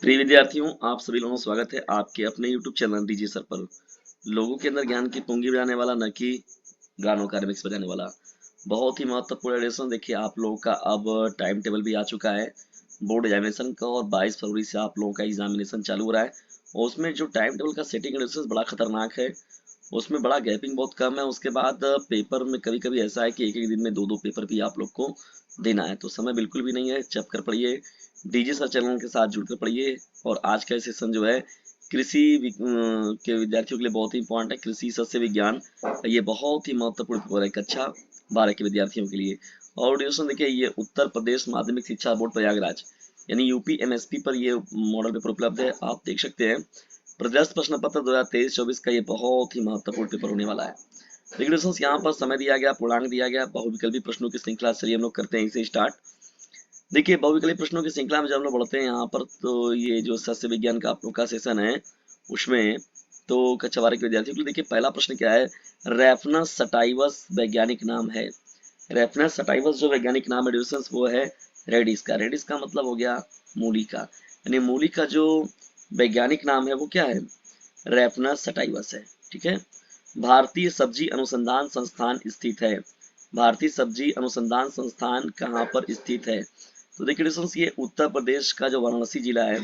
प्रिय विद्यार्थियों, आप सभी लोगों का स्वागत है आपके अपने YouTube चैनल डीजे सर पर। लोगों के अंदर ज्ञान की पूंगी बजाने वाला, न कि गानों का रिमिक्स बजाने वाला। बहुत ही महत्वपूर्ण एडिशन। देखिए, आप लोगों का अब टाइम टेबल भी आ चुका है बोर्ड एग्जामिनेशन का, और 22 फरवरी से आप लोगों का एग्जामिनेशन चालू हो रहा है। और उसमें जो टाइम टेबल का सेटिंग एडिशन बड़ा खतरनाक है, उसमें बड़ा गैपिंग बहुत कम है। उसके बाद पेपर में कभी कभी ऐसा है कि एक एक दिन में दो दो पेपर भी आप लोग को देना है, तो समय बिल्कुल भी नहीं है। चप कर पढ़िए, डीजे सर चैनल के साथ जुड़कर पढ़िए। और आज का सेशन जो है कृषि के विद्यार्थियों के लिए बहुत ही इंपॉर्टेंट है। कृषि सस्य विज्ञान ये बहुत ही महत्वपूर्ण पेपर है कक्षा 12 के विद्यार्थियों के लिए। और ड्यूरेशन देखिए, ये उत्तर प्रदेश माध्यमिक शिक्षा बोर्ड प्रयागराज यानी यूपी एमएसपी पर ये मॉडल पेपर उपलब्ध है, आप देख सकते हैं। प्रदर्शन प्रश्न पत्र 2023-24 का ये बहुत ही महत्वपूर्ण पेपर होने वाला है। देखिए दोस्तों, यहाँ पर समय दिया गया, पूर्णांक दिया गया, बहुविकल्पी प्रश्नों की श्रृंखला। चलिए हम लोग करते हैं इसे स्टार्ट। देखिए, बहुविकल्पी प्रश्नों की श्रृंखला में जब हम लोग बढ़ते हैं यहाँ पर, तो ये जो सस्य विज्ञान का आप लोग का सेशन है उसमें तो कक्षा 12 के विद्यार्थियों के लिए देखिए पहला प्रश्न क्या है। रेफनस सटाइवस वैज्ञानिक नाम है। रेफनस सटाइवस जो वैज्ञानिक नाम है ड्यूरेशंस, वो है रेडिस का। रेडिस का मतलब हो गया मूली का, यानी मूली का जो वैज्ञानिक नाम है वो क्या है, रेफनस सटाइवस है। ठीक है। भारतीय सब्जी अनुसंधान संस्थान स्थित है। भारतीय सब्जी अनुसंधान संस्थान कहाँ पर स्थित है? तो देखिए दोस्तों, ये उत्तर प्रदेश का जो वाराणसी जिला है,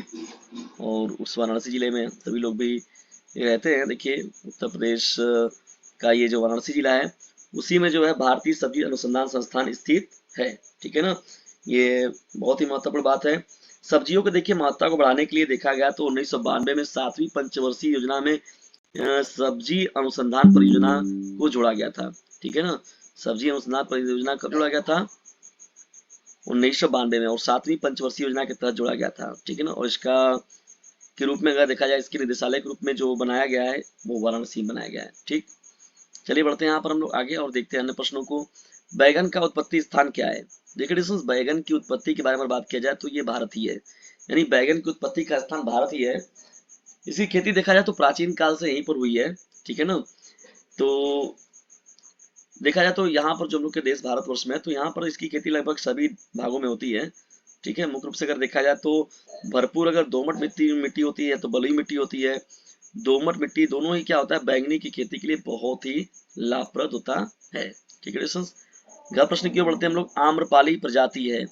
और उस वाराणसी जिले में सभी लोग भी रहते हैं। देखिए, उत्तर प्रदेश का ये जो वाराणसी जिला है, उसी में जो है भारतीय सब्जी अनुसंधान संस्थान स्थित है। ठीक है ना, ये बहुत ही महत्वपूर्ण बात है। सब्जियों के देखिए महत्ता को बढ़ाने के लिए देखा गया तो 1992 में 7वीं पंचवर्षीय योजना में सब्जी अनुसंधान परियोजना को जोड़ा गया था। ठीक है ना, सब्जी अनुसंधान परियोजना कब जोड़ा गया था? 1992 में, और 7वीं पंचवर्षीय योजना के तहत जोड़ा गया था। ठीक है ना, और इसका के रूप में अगर देखा जाए, इसके निदेशालय के रूप में जो बनाया गया है वो वाराणसी में बनाया गया है। ठीक, चलिए बढ़ते हैं यहाँ पर हम लोग आगे और देखते हैं अन्य प्रश्नों को। बैगन का उत्पत्ति स्थान क्या है? देखिए दोस्तों, बैगन की उत्पत्ति के बारे में बात किया जाए तो ये भारत ही है, यानी बैगन की उत्पत्ति का स्थान भारत ही है। इसकी खेती देखा जाए तो प्राचीन काल से यहीं पर हुई है। ठीक है ना, तो देखा जाए तो यहाँ पर जो हम लोग के देश भारतवर्ष में है, तो यहाँ पर इसकी खेती लगभग सभी भागों में होती है। ठीक है, मुख्य रूप से अगर देखा जाए तो भरपूर अगर दोमट मिट्टी मिट्टी होती है तो बलुई मिट्टी होती है। दोमट मिट्टी दोनों ही क्या होता है, बैंगनी की खेती के लिए बहुत ही लाभप्रद होता है। ठीक है दोस्तों, अगला प्रश्न की ओर बढ़ते हैं हम लोग। आम्रपाली प्रजाति है।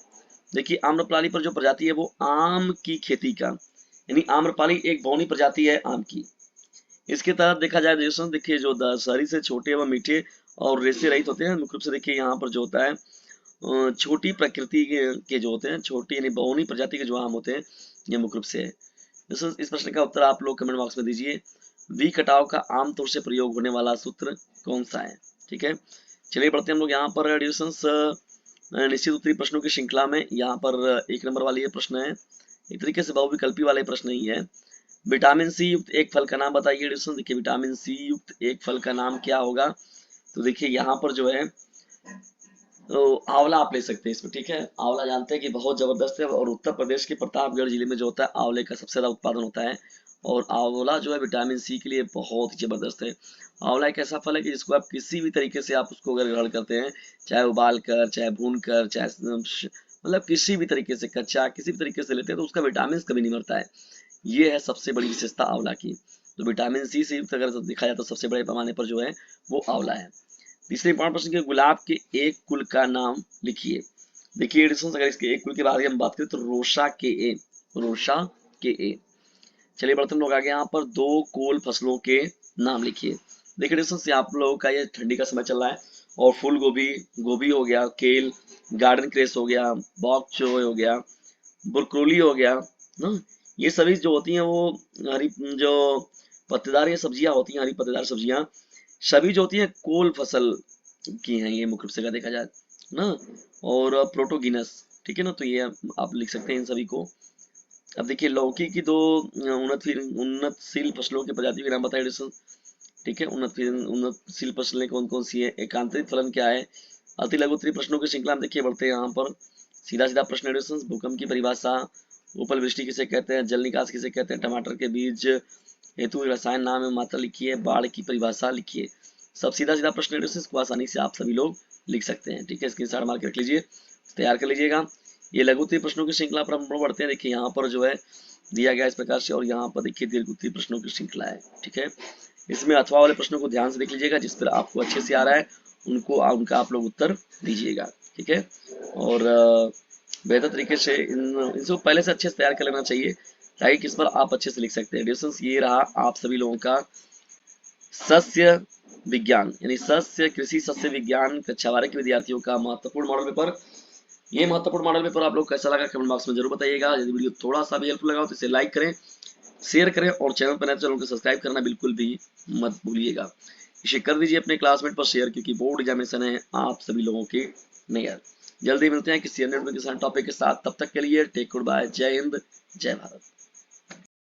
देखिए, आम्रपाली पर जो प्रजाति है वो आम की खेती का, यानी आम्रपाली एक बौनी प्रजाति है आम की। इसके तहत देखा जाए दोस्तों, देखिए जो दशहरी से छोटे एवं मीठे और रेशे रहित होते हैं। मुख्य रूप से देखिए यहाँ पर जो होता है छोटी प्रकृति के जो होते हैं, छोटी यानी बहुनी प्रजाति के जो आम होते हैं, ये मुख्य रूप से है। दोस्तों, इस प्रश्न का उत्तर आप लोग कमेंट बॉक्स में दीजिए। वी कटाव का आमतौर से प्रयोग होने वाला सूत्र कौन सा है? ठीक है, चलिए बढ़ते हैं हम लोग यहाँ पर एडिशंस निश्चित उत्तरी प्रश्नों की श्रृंखला में। यहाँ पर 1 नंबर वाली ये प्रश्न है, एक तरीके से बहुविकल्पी वाले प्रश्न ही है। विटामिन सी युक्त एक फल का नाम बताइए एडिशन। देखिए, विटामिन सी युक्त एक फल का नाम क्या होगा? तो देखिए यहाँ पर जो है तो आंवला आप ले सकते हैं इसमें। ठीक है, आंवला जानते हैं कि बहुत जबरदस्त है, और उत्तर प्रदेश के प्रतापगढ़ जिले में जो होता है आंवले का सबसे ज्यादा उत्पादन होता है। और आंवला जो है विटामिन सी के लिए बहुत ही जबरदस्त है। आंवला एक ऐसा फल है कि जिसको आप किसी भी तरीके से आप उसको अगर ग्रहण करते हैं, चाहे उबाल कर, चाहे भून कर, चाहे मतलब किसी भी तरीके से, कच्चा किसी भी तरीके से लेते हैं तो उसका विटामिन कभी नहीं मरता है। ये है सबसे बड़ी विशेषता आंवला की। तो विटामिन सी से युक्त अगर देखा जाए तो सबसे बड़े पैमाने पर जो है वो आंवला है। तीसरे इंपॉर्टेंट प्रश्न के, गुलाब के एक कुल का नाम लिखिए। देखिए एडिशन, अगर इसके एक कुल के बारे में हम बात करें तो रोशा के ए, रोशा के ए। चलिए बढ़ते हम लोग आगे। यहाँ पर दो कोल फसलों के नाम लिखिए। देखिए एडिशन, आप लोगों का ये ठंडी का समय चल रहा है, और फूल गोभी, गोभी हो गया, केल, गार्डन क्रेस हो गया, बॉक चोय हो गया, ब्रोकोली हो गया ना, ये सभी जो होती हैं वो हरी, जो पत्तेदार ये सब्जियां होती हैं, हरी पत्तेदार सब्जियां सभी जो होती हैं कोल फसल की हैं, ये मुख्य रूप से अगर देखा जाए ना। और प्रोटोगिनस, ठीक है ना, तो ये आप लिख सकते हैं इन सभी को। अब देखिए, लौकी की दो उन्नतशील फसलों की प्रजातियों के नाम बताइए एडिशन। ठीक है, उन्नतशील फसलें कौन कौन सी है? एकांतरित फलन क्या है? अति लघु उत्तरीय प्रश्नों की श्रृंखला में देखिए बढ़ते हैं यहाँ पर। सीधा सीधा प्रश्न एडिशन, भूकंप की परिभाषा, उपल वृष्टि किसे कहते हैं, जल निकास किसे कहते हैं, टमाटर के बीज हेतु रसायन नाम एवं मात्रा लिखिए, बाढ़ की परिभाषा लिखिए। सब सीधा सीधा प्रश्न एडिशन, इसको आसानी से आप सभी लोग लिख सकते हैं। ठीक है, स्क्रीनशॉट मार के रख लीजिए, तैयार कर लीजिएगा। ये लघु उत्तरीय प्रश्नों की श्रृंखला पर हम बढ़ते हैं। देखिए यहाँ पर जो है दिया गया इस प्रकार से। और यहाँ पर देखिए दीर्घ उत्तरीय प्रश्नों की श्रृंखला है, ठीक है। इसमें अथवा वाले प्रश्नों को ध्यान से देख लीजिएगा, जिस पर आपको अच्छे से आ रहा है उनका आप लोग उत्तर दीजिएगा, ठीक है। और बेहतर तरीके से इनको पहले से अच्छे से तैयार कर लेना चाहिए, ताकि किस पर आप अच्छे से लिख सकते हैं। डिस्टेंस ये रहा आप सभी लोगों का सस्य विज्ञान, यानी सस्य कृषि सस्य विज्ञान कक्षा 12 के विद्यार्थियों का महत्वपूर्ण मॉडल पेपर। ये महत्वपूर्ण मॉडल पेपर आप लोग कैसा लगा कमेंट बॉक्स में जरूर बताइएगा। यदि वीडियो थोड़ा सा भी हेल्पफुल लगा तो इसे लाइक करें, शेयर करें, और चैनल पर नए चैनल को सब्सक्राइब करना बिल्कुल भी मत भूलिएगा। इसे कर दीजिए अपने क्लासमेट पर शेयर, क्योंकि बोर्ड एग्जामिनेशन है आप सभी लोगों के नियर। जल्दी मिलते हैं किसी अन्य नोटिफिकेशन टॉपिक के साथ, तब तक के लिए टेक गुड बाय, जय हिंद जय भारत।